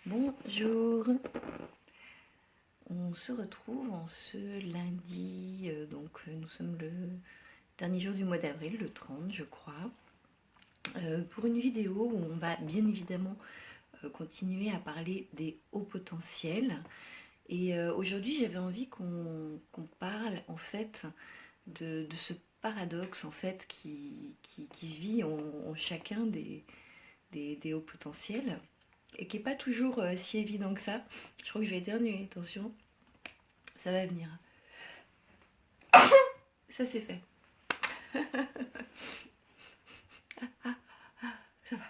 Bonjour, on se retrouve en ce lundi, nous sommes le dernier jour du mois d'avril, le 30 je crois, pour une vidéo où on va bien évidemment continuer à parler des hauts potentiels. Et aujourd'hui j'avais envie qu'on parle en fait de ce paradoxe en fait qui vit en chacun des hauts potentiels et qui n'est pas toujours si évident que ça. Je crois que je vais éternuer, attention, ça va venir. Ça c'est fait. Ça va.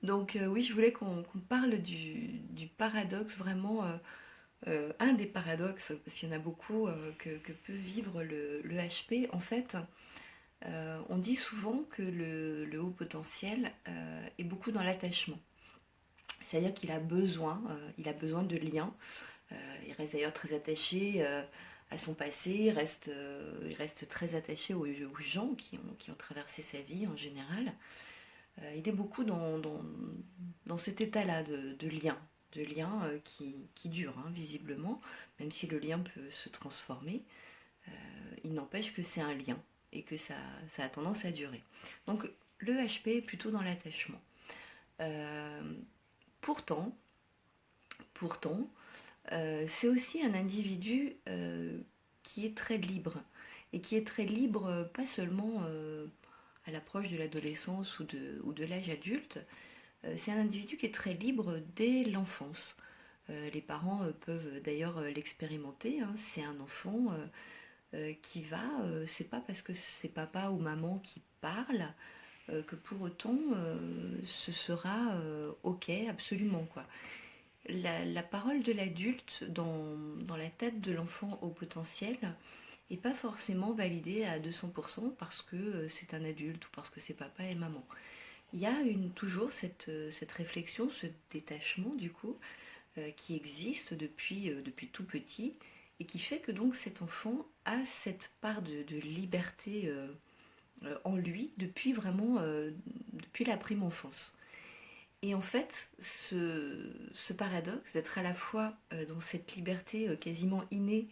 Donc oui, je voulais qu'on parle du paradoxe, vraiment un des paradoxes, parce qu'il y en a beaucoup que peut vivre le HP. En fait, on dit souvent que le haut potentiel est beaucoup dans l'attachement. C'est-à-dire qu'il a besoin de liens. Il reste d'ailleurs très attaché à son passé, il reste très attaché aux gens qui ont traversé sa vie en général. Il est beaucoup dans cet état-là de lien, qui dure, hein, visiblement, même si le lien peut se transformer. Il n'empêche que c'est un lien et que ça a tendance à durer. Donc le HP est plutôt dans l'attachement. Pourtant, c'est aussi un individu qui est très libre. Et qui est très libre, pas seulement à l'approche de l'adolescence ou de l'âge adulte. C'est un individu qui est très libre dès l'enfance. Les parents peuvent d'ailleurs l'expérimenter. Hein. C'est un enfant qui va, c'est pas parce que c'est papa ou maman qui parle que pour autant ce sera ok, absolument quoi. La parole de l'adulte dans la tête de l'enfant au potentiel n'est pas forcément validée à 200% parce que c'est un adulte ou parce que c'est papa et maman. Il y a toujours cette réflexion, ce détachement du coup, qui existe depuis tout petit et qui fait que donc cet enfant a cette part de liberté en lui depuis la prime enfance. Et en fait, ce paradoxe d'être à la fois dans cette liberté quasiment innée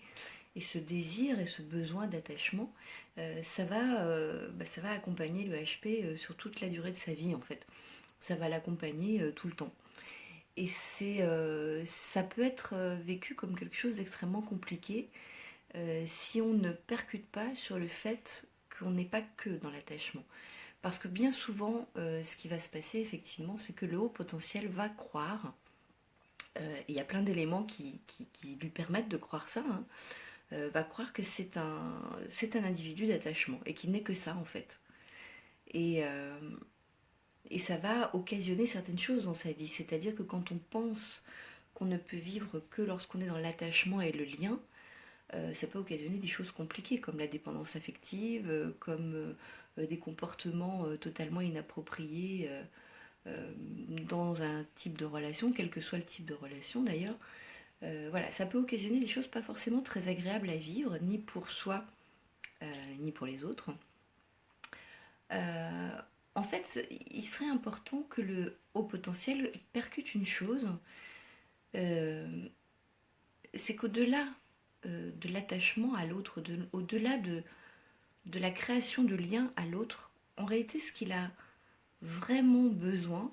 et ce désir et ce besoin d'attachement, ça va accompagner le HP sur toute la durée de sa vie en fait. Ça va l'accompagner tout le temps. Et ça peut être vécu comme quelque chose d'extrêmement compliqué si on ne percute pas sur le fait qu'on n'est pas que dans l'attachement. Parce que bien souvent, ce qui va se passer, effectivement, c'est que le haut potentiel va croire, et il y a plein d'éléments qui lui permettent de croire ça, hein, va croire que c'est un individu d'attachement, et qu'il n'est que ça, en fait. Et ça va occasionner certaines choses dans sa vie. C'est-à-dire que quand on pense qu'on ne peut vivre que lorsqu'on est dans l'attachement et le lien, ça peut occasionner des choses compliquées comme la dépendance affective, comme des comportements totalement inappropriés dans un type de relation, quel que soit le type de relation d'ailleurs. Voilà, ça peut occasionner des choses pas forcément très agréables à vivre, ni pour soi, ni pour les autres. En fait, il serait important que le haut potentiel percute une chose, c'est qu'au-delà de l'attachement à l'autre, au-delà de la création de liens à l'autre, en réalité ce qu'il a vraiment besoin,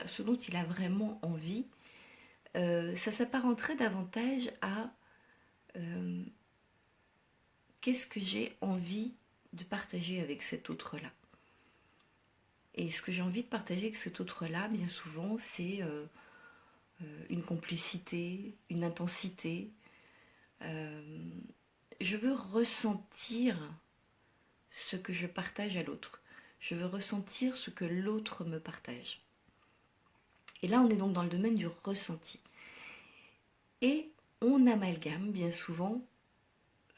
ce dont il a vraiment envie, ça s'apparenterait davantage à qu'est-ce que j'ai envie de partager avec cet autre-là. Et ce que j'ai envie de partager avec cet autre-là, bien souvent, c'est une complicité, une intensité. Je veux ressentir ce que je partage à l'autre. Je veux ressentir ce que l'autre me partage. Et là, on est donc dans le domaine du ressenti. Et on amalgame bien souvent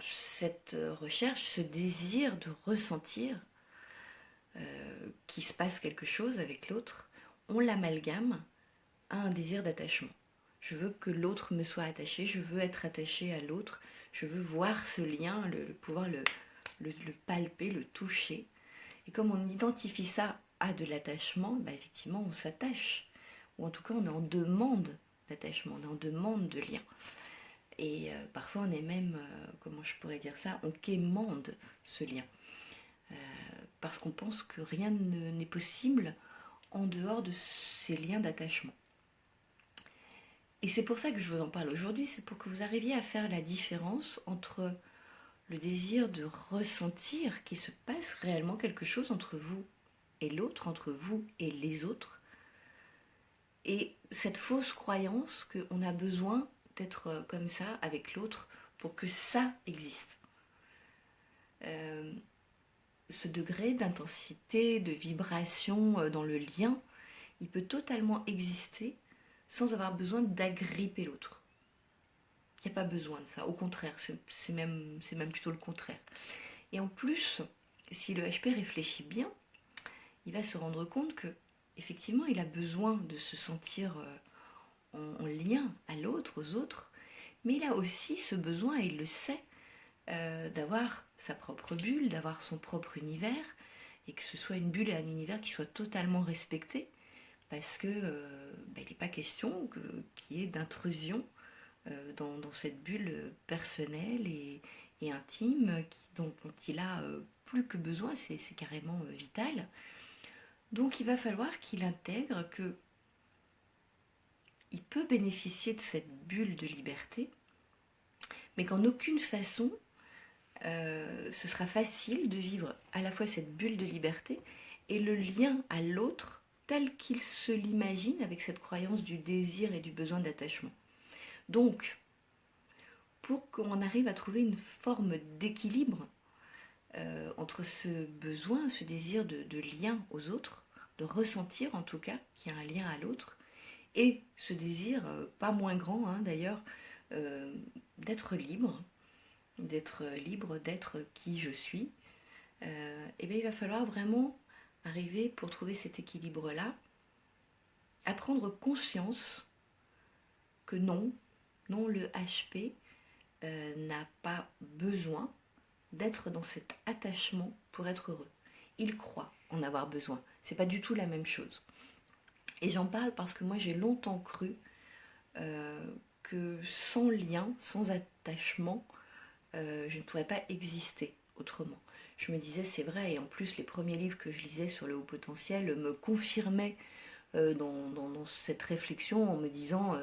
cette recherche, ce désir de ressentir qu'il se passe quelque chose avec l'autre, on l'amalgame à un désir d'attachement. Je veux que l'autre me soit attaché, je veux être attaché à l'autre, je veux voir ce lien, pouvoir le palper, le toucher. Et comme on identifie ça à de l'attachement, effectivement on s'attache. ou en tout cas on est en demande d'attachement, on est en demande de lien. Et parfois on est même, comment je pourrais dire ça, on quémande ce lien. Parce qu'on pense que rien n'est possible en dehors de ces liens d'attachement. Et c'est pour ça que je vous en parle aujourd'hui, c'est pour que vous arriviez à faire la différence entre le désir de ressentir qu'il se passe réellement quelque chose entre vous et l'autre, entre vous et les autres, et cette fausse croyance qu'on a besoin d'être comme ça avec l'autre pour que ça existe. Ce degré d'intensité, de vibration dans le lien, il peut totalement exister sans avoir besoin d'agripper l'autre. Il n'y a pas besoin de ça, au contraire, c'est même plutôt le contraire. Et en plus, si le HP réfléchit bien, il va se rendre compte que effectivement, il a besoin de se sentir en lien à l'autre, aux autres, mais il a aussi ce besoin, et il le sait, d'avoir sa propre bulle, d'avoir son propre univers, et que ce soit une bulle et un univers qui soient totalement respectés, parce que il n'est pas question qu'il y ait d'intrusion dans cette bulle personnelle et intime dont il a plus que besoin, c'est carrément vital. Donc il va falloir qu'il intègre que il peut bénéficier de cette bulle de liberté, mais qu'en aucune façon ce sera facile de vivre à la fois cette bulle de liberté et le lien à l'autre tel qu'il se l'imagine avec cette croyance du désir et du besoin d'attachement. Donc, pour qu'on arrive à trouver une forme d'équilibre entre ce besoin, ce désir de lien aux autres, de ressentir en tout cas qu'il y a un lien à l'autre, et ce désir, pas moins grand d'ailleurs, d'être libre, d'être qui je suis, et bien il va falloir vraiment arriver, pour trouver cet équilibre-là, à prendre conscience que non, le HP n'a pas besoin d'être dans cet attachement pour être heureux. Il croit en avoir besoin. C'est pas du tout la même chose. Et j'en parle parce que moi j'ai longtemps cru que sans lien, sans attachement, je ne pourrais pas exister autrement. Je me disais c'est vrai, et en plus les premiers livres que je lisais sur le haut potentiel me confirmaient dans cette réflexion en me disant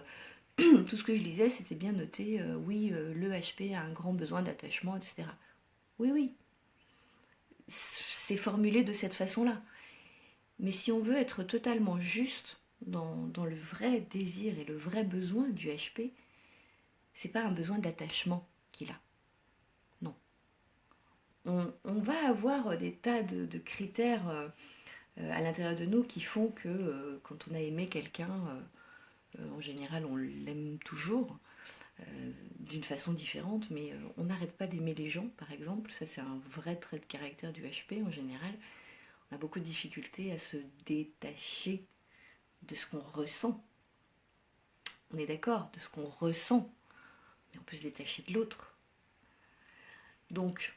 tout ce que je lisais c'était bien noté, oui le HP a un grand besoin d'attachement, etc. Oui, c'est formulé de cette façon-là. Mais si on veut être totalement juste dans le vrai désir et le vrai besoin du HP, c'est pas un besoin d'attachement qu'il a. Non. On va avoir des tas de critères à l'intérieur de nous qui font que quand on a aimé quelqu'un, en général on l'aime toujours, d'une façon différente, mais on n'arrête pas d'aimer les gens, par exemple. Ça c'est un vrai trait de caractère du HP en général. On a beaucoup de difficultés à se détacher de ce qu'on ressent. On est d'accord, de ce qu'on ressent, mais on peut se détacher de l'autre. Donc,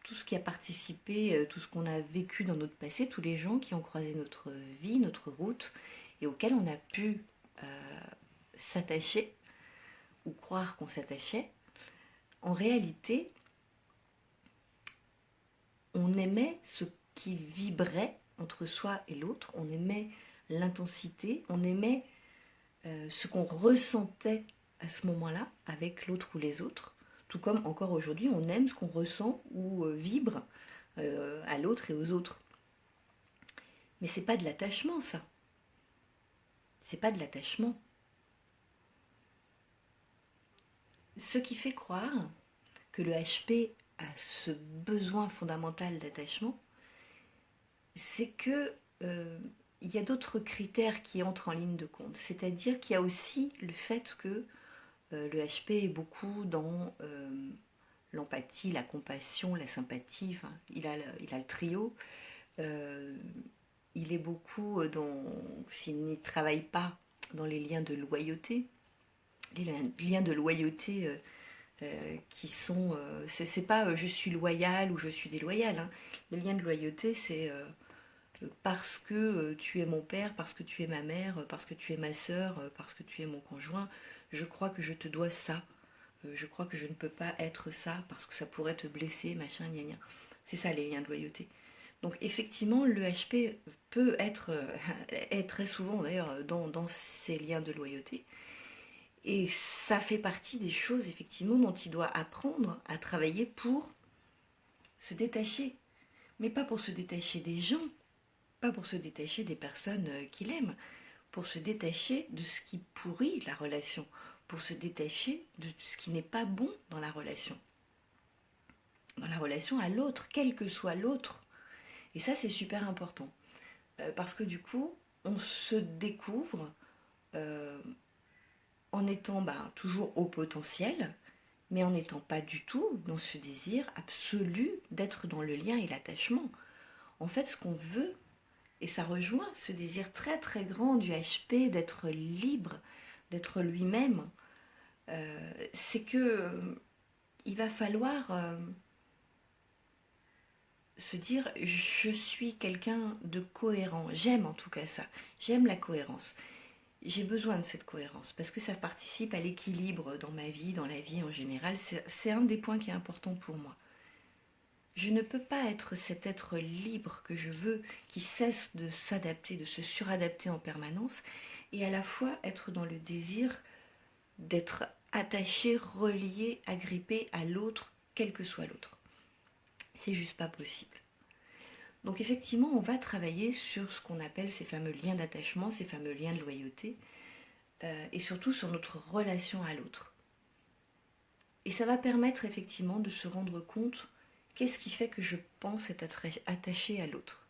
tout ce qui a participé, tout ce qu'on a vécu dans notre passé, tous les gens qui ont croisé notre vie, notre route, et auxquels on a pu s'attacher, ou croire qu'on s'attachait, en réalité, on aimait ce qui vibrait entre soi et l'autre, on aimait l'intensité, on aimait ce qu'on ressentait à ce moment-là avec l'autre ou les autres, tout comme encore aujourd'hui on aime ce qu'on ressent ou vibre à l'autre et aux autres. Mais c'est pas de l'attachement, ça. C'est pas de l'attachement. Ce qui fait croire que le HP a ce besoin fondamental d'attachement, c'est que il y a d'autres critères qui entrent en ligne de compte. C'est-à-dire qu'il y a aussi le fait que le HP est beaucoup dans l'empathie, la compassion, la sympathie. Enfin, il a le trio. Il est beaucoup s'il n'y travaille pas, dans les liens de loyauté. Les liens de loyauté qui sont... c'est pas je suis loyal ou je suis déloyal. Hein. Les liens de loyauté, c'est parce que tu es mon père, parce que tu es ma mère, parce que tu es ma sœur, parce que tu es mon conjoint, je crois que je te dois ça. Je crois que je ne peux pas être ça parce que ça pourrait te blesser, machin, gna gna. C'est ça les liens de loyauté. Donc effectivement, le HP peut être, est très souvent d'ailleurs dans ces liens de loyauté. Et ça fait partie des choses effectivement dont il doit apprendre à travailler pour se détacher. Mais pas pour se détacher des gens, pas pour se détacher des personnes qu'il aime, pour se détacher de ce qui pourrit la relation, pour se détacher de ce qui n'est pas bon dans la relation à l'autre, quel que soit l'autre. Et ça, c'est super important. Parce que du coup, on se découvre euh, en étant toujours au potentiel, mais en n'étant pas du tout dans ce désir absolu d'être dans le lien et l'attachement. En fait, ce qu'on veut, et ça rejoint ce désir très très grand du HP d'être libre, d'être lui-même, c'est que il va falloir se dire je suis quelqu'un de cohérent. J'aime en tout cas ça. J'aime la cohérence. J'ai besoin de cette cohérence parce que ça participe à l'équilibre dans ma vie, dans la vie en général. C'est un des points qui est important pour moi. Je ne peux pas être cet être libre que je veux, qui cesse de s'adapter, de se suradapter en permanence, et à la fois être dans le désir d'être attaché, relié, agrippé à l'autre, quel que soit l'autre. C'est juste pas possible. Donc effectivement, on va travailler sur ce qu'on appelle ces fameux liens d'attachement, ces fameux liens de loyauté, et surtout sur notre relation à l'autre. Et ça va permettre effectivement de se rendre compte qu'est-ce qui fait que je pense être attachée à l'autre.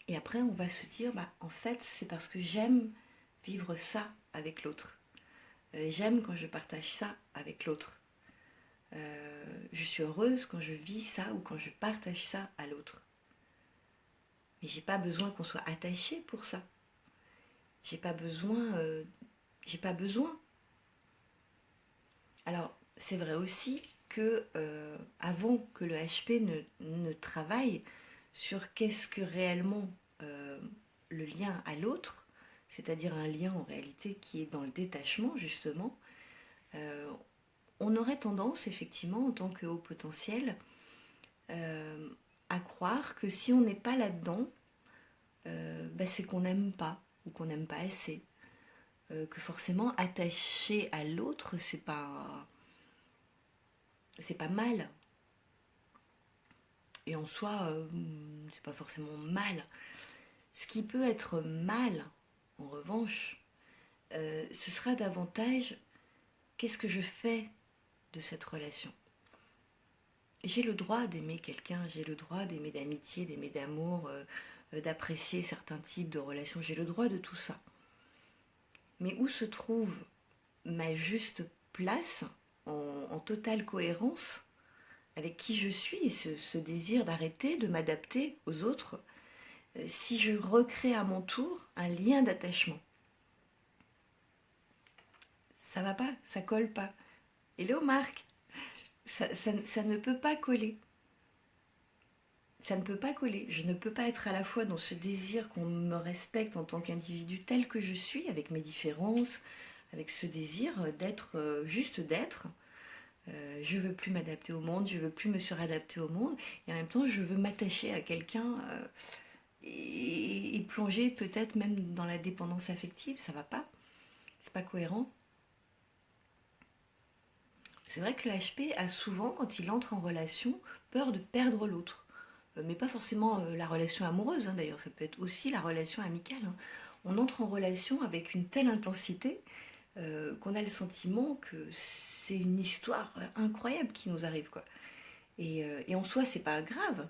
Et après, on va se dire, en fait, c'est parce que j'aime vivre ça avec l'autre. J'aime quand je partage ça avec l'autre. Je suis heureuse quand je vis ça ou quand je partage ça à l'autre. Mais j'ai pas besoin qu'on soit attaché pour ça. J'ai pas besoin. Alors, c'est vrai aussi que avant que le HP ne travaille sur qu'est-ce que réellement le lien à l'autre, c'est-à-dire un lien en réalité qui est dans le détachement justement, on aurait tendance effectivement en tant que haut potentiel à croire que si on n'est pas là-dedans, c'est qu'on n'aime pas ou qu'on n'aime pas assez. Que forcément attaché à l'autre, c'est pas mal. Et en soi, c'est pas forcément mal. Ce qui peut être mal, en revanche, ce sera davantage qu'est-ce que je fais de cette relation. J'ai le droit d'aimer quelqu'un, j'ai le droit d'aimer d'amitié, d'aimer d'amour, d'apprécier certains types de relations, j'ai le droit de tout ça. Mais où se trouve ma juste place en totale cohérence avec qui je suis et ce désir d'arrêter de m'adapter aux autres si je recrée à mon tour un lien d'attachement. Ça va pas, ça colle pas. Hello Marc, ça ne peut pas coller. Ça ne peut pas coller. Je ne peux pas être à la fois dans ce désir qu'on me respecte en tant qu'individu tel que je suis, avec mes différences, avec ce désir d'être, juste d'être. Je veux plus m'adapter au monde, je veux plus me suradapter au monde, et en même temps je veux m'attacher à quelqu'un et plonger peut-être même dans la dépendance affective. Ça va pas, c'est pas cohérent. C'est vrai que le HP a souvent, quand il entre en relation, peur de perdre l'autre. Mais pas forcément la relation amoureuse, d'ailleurs, ça peut être aussi la relation amicale. On entre en relation avec une telle intensité qu'on a le sentiment que c'est une histoire incroyable qui nous arrive, quoi. Et en soi, c'est pas grave,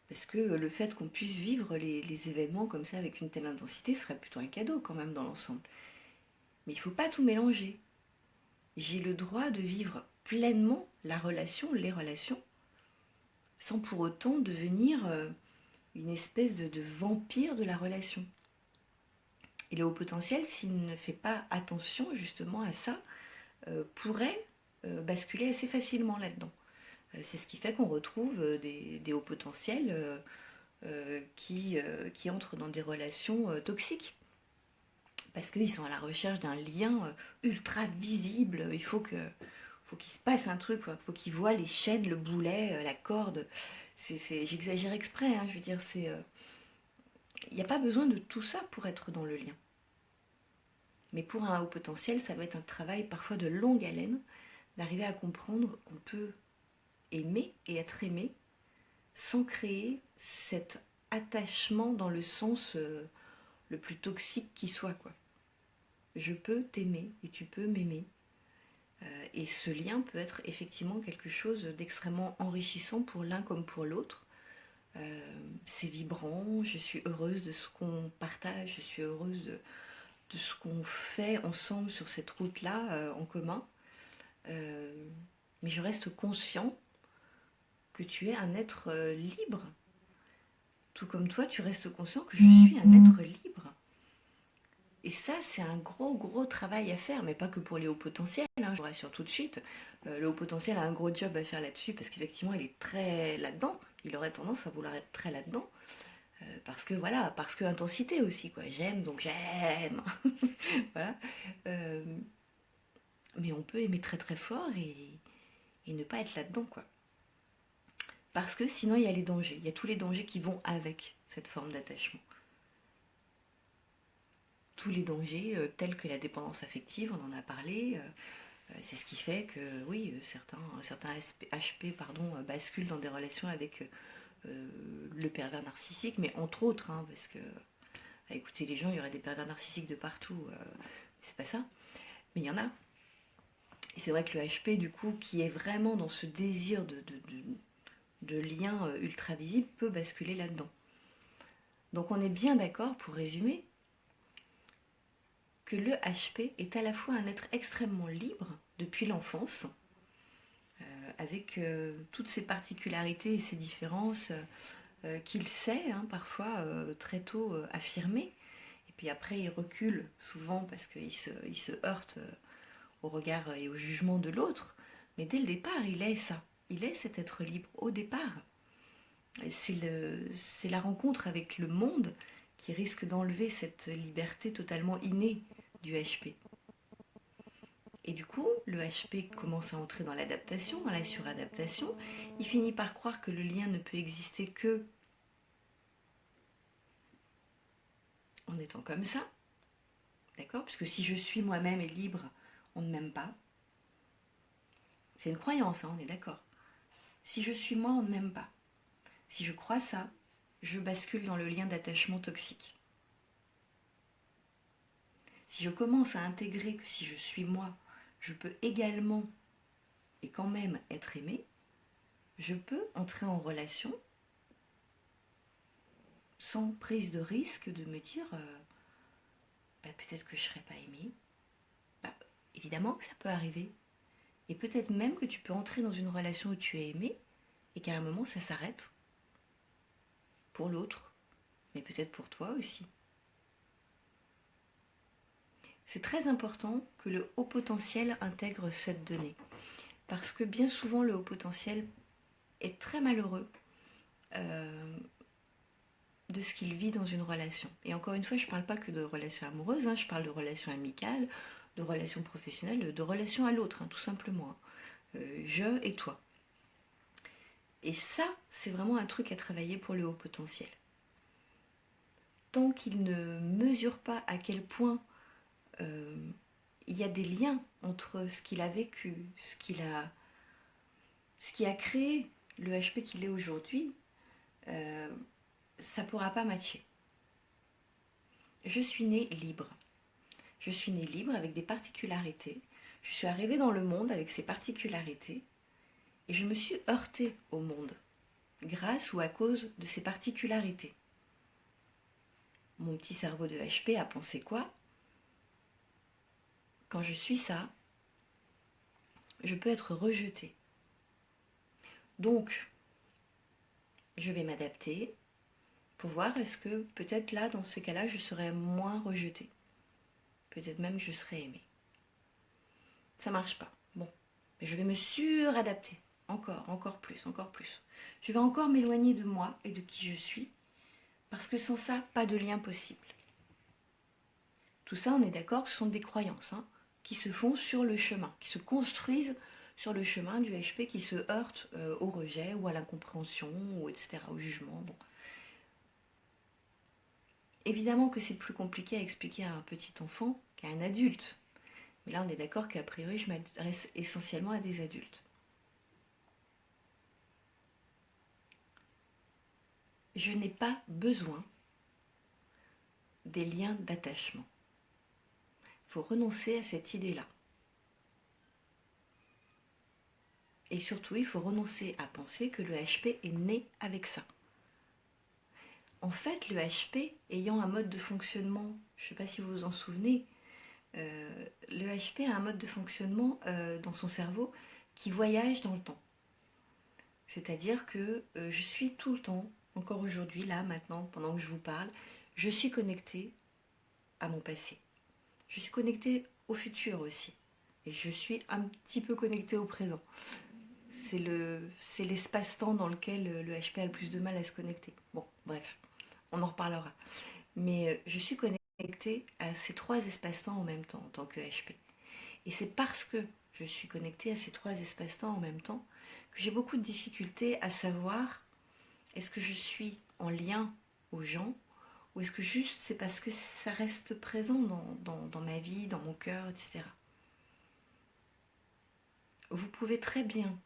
parce que le fait qu'on puisse vivre les événements comme ça avec une telle intensité serait plutôt un cadeau quand même dans l'ensemble. Mais il faut pas tout mélanger. J'ai le droit de vivre pleinement la relation, les relations, sans pour autant devenir une espèce de vampire de la relation. Et le haut potentiel, s'il ne fait pas attention justement à ça, pourrait basculer assez facilement là-dedans. C'est ce qui fait qu'on retrouve des hauts potentiels qui entrent dans des relations toxiques. Parce qu'ils sont à la recherche d'un lien ultra visible. Faut qu'il se passe un truc, quoi. Faut qu'ils voient les chaînes, le boulet, la corde. J'exagère exprès, hein, je veux dire, il n'y a pas besoin de tout ça pour être dans le lien. Mais pour un haut potentiel, ça doit être un travail parfois de longue haleine, d'arriver à comprendre qu'on peut aimer et être aimé sans créer cet attachement dans le sens le plus toxique qui soit, quoi. Je peux t'aimer et tu peux m'aimer. Et ce lien peut être effectivement quelque chose d'extrêmement enrichissant pour l'un comme pour l'autre. C'est vibrant, je suis heureuse de ce qu'on partage, je suis heureuse de ce qu'on fait ensemble sur cette route-là en commun. Mais je reste conscient que tu es un être libre. Tout comme toi, tu restes conscient que je suis un être libre. Et ça, c'est un gros travail à faire, mais pas que pour les hauts potentiels, hein, je vous rassure tout de suite. Le haut potentiel a un gros job à faire là-dessus, parce qu'effectivement, il est très là-dedans. Il aurait tendance à vouloir être très là-dedans. Parce que intensité aussi, quoi. J'aime, donc j'aime. Voilà. Mais on peut aimer très fort et ne pas être là-dedans, quoi. Parce que sinon, il y a les dangers. Il y a tous les dangers qui vont avec cette forme d'attachement. Tous les dangers tels que la dépendance affective, on en a parlé. C'est ce qui fait que, oui, certains HP basculent dans des relations avec le pervers narcissique, mais entre autres, hein, parce que, à écouter les gens, il y aurait des pervers narcissiques de partout. C'est pas ça. Mais il y en a. Et c'est vrai que le HP, du coup, qui est vraiment dans ce désir de lien ultra visible, peut basculer là-dedans. Donc on est bien d'accord, pour résumer, que le HP est à la fois un être extrêmement libre depuis l'enfance, avec toutes ses particularités et ses différences qu'il sait parfois très tôt affirmer. Et puis après il recule souvent parce qu'il se heurte au regard et au jugement de l'autre. Mais dès le départ, il est ça. Il est cet être libre au départ. C'est la rencontre avec le monde qui risque d'enlever cette liberté totalement innée du HP. Et du coup, le HP commence à entrer dans l'adaptation, dans la suradaptation. Il finit par croire que le lien ne peut exister que en étant comme ça. D'accord ? Puisque si je suis moi-même et libre, on ne m'aime pas. C'est une croyance, hein, on est d'accord. Si je suis moi, on ne m'aime pas. Si je crois ça, je bascule dans le lien d'attachement toxique. Si je commence à intégrer que si je suis moi, je peux également et quand même être aimé, je peux entrer en relation sans prise de risque de me dire peut-être que je ne serai pas aimée. Évidemment que ça peut arriver. Et peut-être même que tu peux entrer dans une relation où tu es aimé et qu'à un moment ça s'arrête. Pour l'autre, mais peut-être pour toi aussi. C'est très important que le haut potentiel intègre cette donnée. Parce que bien souvent, le haut potentiel est très malheureux de ce qu'il vit dans une relation. Et encore une fois, je ne parle pas que de relations amoureuses, je parle de relations amicales, de relations professionnelles, de relations à l'autre, tout simplement. Je et toi. Et ça, c'est vraiment un truc à travailler pour le haut potentiel. Tant qu'il ne mesure pas à quel point il y a des liens entre ce qu'il a vécu, ce qui a créé le HP qu'il est aujourd'hui, ça ne pourra pas matcher. Je suis née libre. Je suis née libre avec des particularités. Je suis arrivée dans le monde avec ces particularités et je me suis heurtée au monde grâce ou à cause de ces particularités. Mon petit cerveau de HP a pensé quoi ? Quand je suis ça, je peux être rejetée. Donc, je vais m'adapter pour voir est-ce que peut-être là, dans ces cas-là, je serai moins rejetée. Peut-être même que je serai aimée. Ça marche pas. Bon, mais je vais me suradapter. Encore plus. Je vais encore m'éloigner de moi et de qui je suis Parce que sans ça, pas de lien possible. Tout ça, on est d'accord, ce sont des croyances qui se font sur le chemin, qui se construisent sur le chemin du HP, qui se heurtent au rejet ou à l'incompréhension, ou etc., au jugement. Bon. Évidemment que c'est plus compliqué à expliquer à un petit enfant qu'à un adulte. Mais là, on est d'accord qu'a priori, je m'adresse essentiellement à des adultes. Je n'ai pas besoin des liens d'attachement. Il faut renoncer à cette idée-là. Et surtout, il faut renoncer à penser que le HP est né avec ça. En fait, le HP ayant un mode de fonctionnement, je ne sais pas si vous vous en souvenez, le HP a un mode de fonctionnement dans son cerveau qui voyage dans le temps. C'est-à-dire que je suis tout le temps, encore aujourd'hui, là, maintenant, pendant que je vous parle, je suis connectée à mon passé. Je suis connectée au futur aussi. Et je suis un petit peu connectée au présent. C'est l'espace-temps dans lequel le HP a le plus de mal à se connecter. Bon, bref, on en reparlera. Mais je suis connectée à ces trois espaces-temps en même temps en tant que HP. Et c'est parce que je suis connectée à ces trois espaces-temps en même temps que j'ai beaucoup de difficultés à savoir est-ce que je suis en lien aux gens ou est-ce que juste c'est parce que ça reste présent dans ma vie, dans mon cœur, etc. Vous pouvez très bien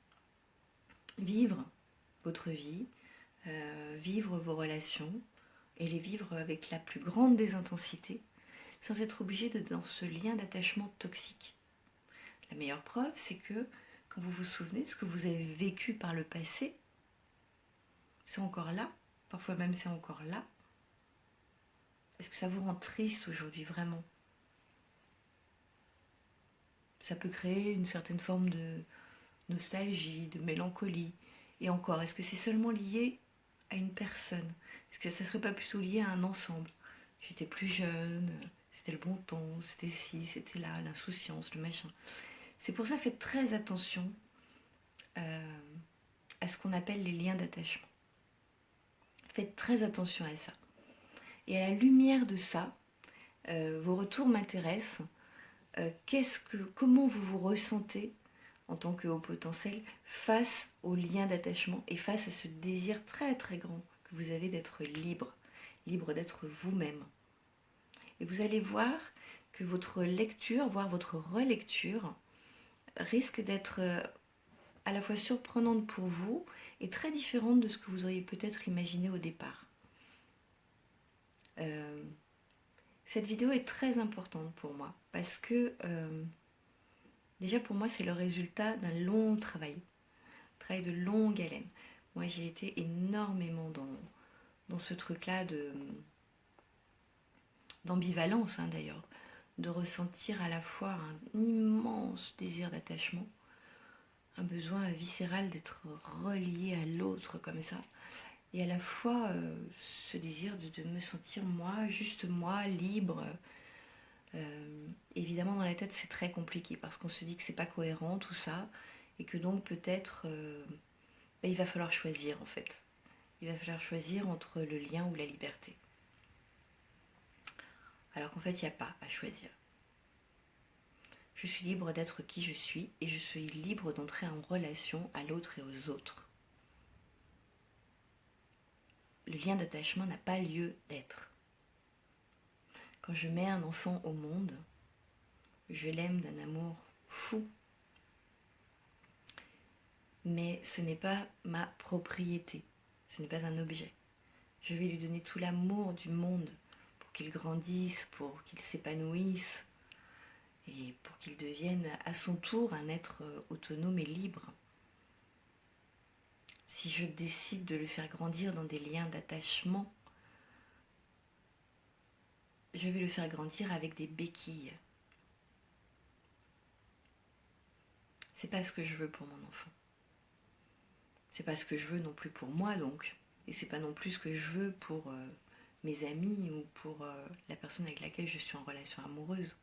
vivre votre vie, vivre vos relations et les vivre avec la plus grande des intensités sans être obligé de dans ce lien d'attachement toxique. La meilleure preuve, c'est que quand vous vous souvenez de ce que vous avez vécu par le passé, c'est encore là, parfois même c'est encore là. Est-ce que ça vous rend triste aujourd'hui vraiment? Ça peut créer une certaine forme de nostalgie, de mélancolie. Et encore, est-ce que c'est seulement lié à une personne? Est-ce que ça serait pas plutôt lié à un ensemble? J'étais plus jeune, c'était le bon temps, c'était ci, c'était là, l'insouciance, le machin. C'est pour ça, faites très attention à ce qu'on appelle les liens d'attachement. Faites très attention à ça. Et à la lumière de ça, vos retours m'intéressent. Comment vous vous ressentez en tant que haut potentiel face aux liens d'attachement et face à ce désir très très grand que vous avez d'être libre, libre d'être vous-même. Et vous allez voir que votre lecture, voire votre relecture, risque d'être à la fois surprenante pour vous et très différente de ce que vous auriez peut-être imaginé au départ. Cette vidéo est très importante pour moi parce que déjà pour moi c'est le résultat d'un long travail de longue haleine. Moi j'ai été énormément dans ce truc-là d'ambivalence d'ailleurs, de ressentir à la fois un immense désir d'attachement, un besoin viscéral d'être relié à l'autre comme ça, et à la fois ce désir de me sentir moi, juste moi, libre. Évidemment dans la tête c'est très compliqué parce qu'on se dit que c'est pas cohérent tout ça et que donc peut-être il va falloir choisir en fait. Il va falloir choisir entre le lien ou la liberté. Alors qu'en fait il n'y a pas à choisir. Je suis libre d'être qui je suis et je suis libre d'entrer en relation à l'autre et aux autres. Le lien d'attachement n'a pas lieu d'être. Quand je mets un enfant au monde, je l'aime d'un amour fou. Mais ce n'est pas ma propriété, ce n'est pas un objet. Je vais lui donner tout l'amour du monde pour qu'il grandisse, pour qu'il s'épanouisse et pour qu'il devienne à son tour un être autonome et libre. Si je décide de le faire grandir dans des liens d'attachement, je vais le faire grandir avec des béquilles. C'est pas ce que je veux pour mon enfant. C'est pas ce que je veux non plus pour moi donc. Et c'est pas non plus ce que je veux pour mes amis ou pour la personne avec laquelle je suis en relation amoureuse.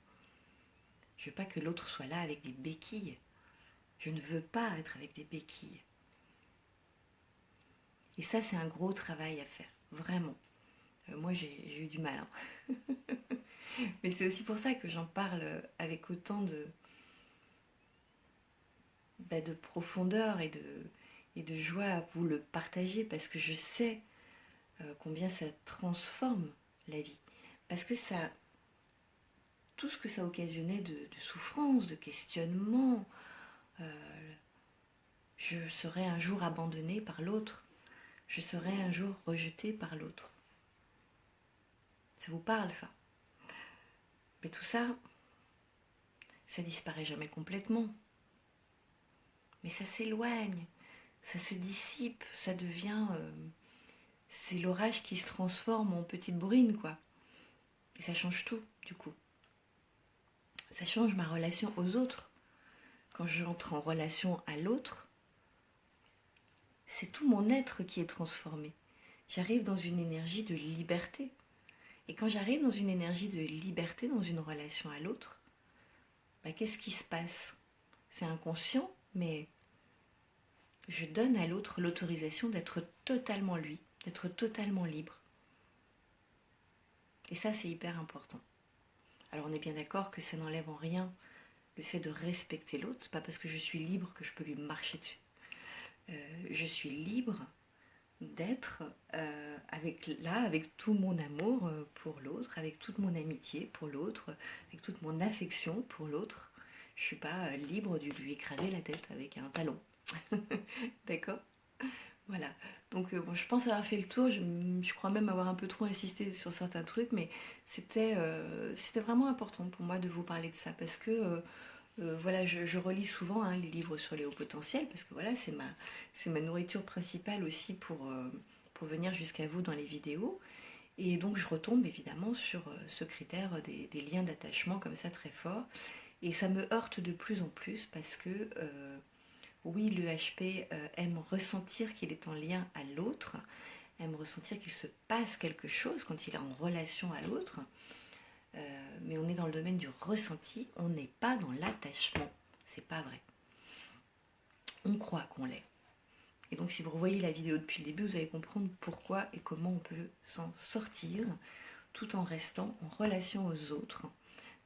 Je veux pas que l'autre soit là avec des béquilles. Je ne veux pas être avec des béquilles. Et ça, c'est un gros travail à faire, vraiment. Moi, j'ai eu du mal, hein. Mais c'est aussi pour ça que j'en parle avec autant de profondeur et de joie à vous le partager, parce que je sais combien ça transforme la vie. Parce que ça, tout ce que ça occasionnait de souffrance, de questionnement, je serai un jour abandonnée par l'autre, je serai un jour rejetée par l'autre. Ça vous parle, ça? Mais tout ça, ça disparaît jamais complètement. Mais ça s'éloigne, ça se dissipe, ça devient... c'est l'orage qui se transforme en petite bruine, quoi. Et ça change tout, du coup. Ça change ma relation aux autres. Quand j'entre en relation à l'autre, c'est tout mon être qui est transformé. J'arrive dans une énergie de liberté. Et quand j'arrive dans une énergie de liberté, dans une relation à l'autre, bah, qu'est-ce qui se passe? C'est inconscient, mais je donne à l'autre l'autorisation d'être totalement lui, d'être totalement libre. Et ça, c'est hyper important. Alors on est bien d'accord que ça n'enlève en rien le fait de respecter l'autre. C'est pas parce que je suis libre que je peux lui marcher dessus. Je suis libre d'être avec tout mon amour pour l'autre, avec toute mon amitié pour l'autre, avec toute mon affection pour l'autre. Je suis pas libre de lui écraser la tête avec un talon. D'accord? Voilà. Donc bon, je pense avoir fait le tour. Je crois même avoir un peu trop insisté sur certains trucs, mais c'était vraiment important pour moi de vous parler de ça, parce que voilà, je relis souvent les livres sur les hauts potentiels, parce que voilà, c'est ma nourriture principale aussi pour venir jusqu'à vous dans les vidéos. Et donc je retombe évidemment sur ce critère des liens d'attachement comme ça très forts. Et ça me heurte de plus en plus, parce que oui, le HP aime ressentir qu'il est en lien à l'autre, aime ressentir qu'il se passe quelque chose quand il est en relation à l'autre. Mais on est dans le domaine du ressenti, on n'est pas dans l'attachement. C'est pas vrai. On croit qu'on l'est. Et donc si vous revoyez la vidéo depuis le début, vous allez comprendre pourquoi et comment on peut s'en sortir tout en restant en relation aux autres,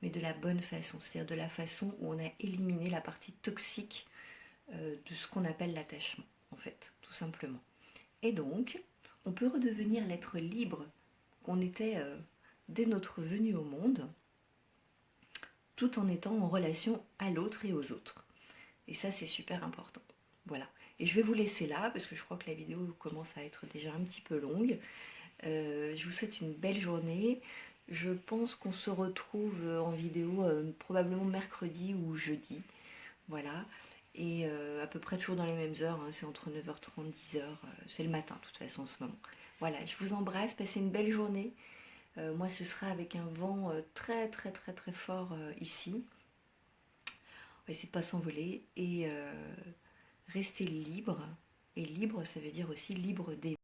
mais de la bonne façon, c'est-à-dire de la façon où on a éliminé la partie toxique de ce qu'on appelle l'attachement, en fait, tout simplement. Et donc, on peut redevenir l'être libre qu'on était dès notre venue au monde, tout en étant en relation à l'autre et aux autres. Et ça, c'est super important. Voilà. Et je vais vous laisser là, parce que je crois que la vidéo commence à être déjà un petit peu longue. Je vous souhaite une belle journée. Je pense qu'on se retrouve en vidéo probablement mercredi ou jeudi. Voilà. Et à peu près toujours dans les mêmes heures, hein, c'est entre 9h30 et 10h, c'est le matin de toute façon en ce moment. Voilà, je vous embrasse, passez une belle journée. Moi ce sera avec un vent très très très très fort ici. On va essayer de ne pas s'envoler et rester libre. Et libre, ça veut dire aussi libre des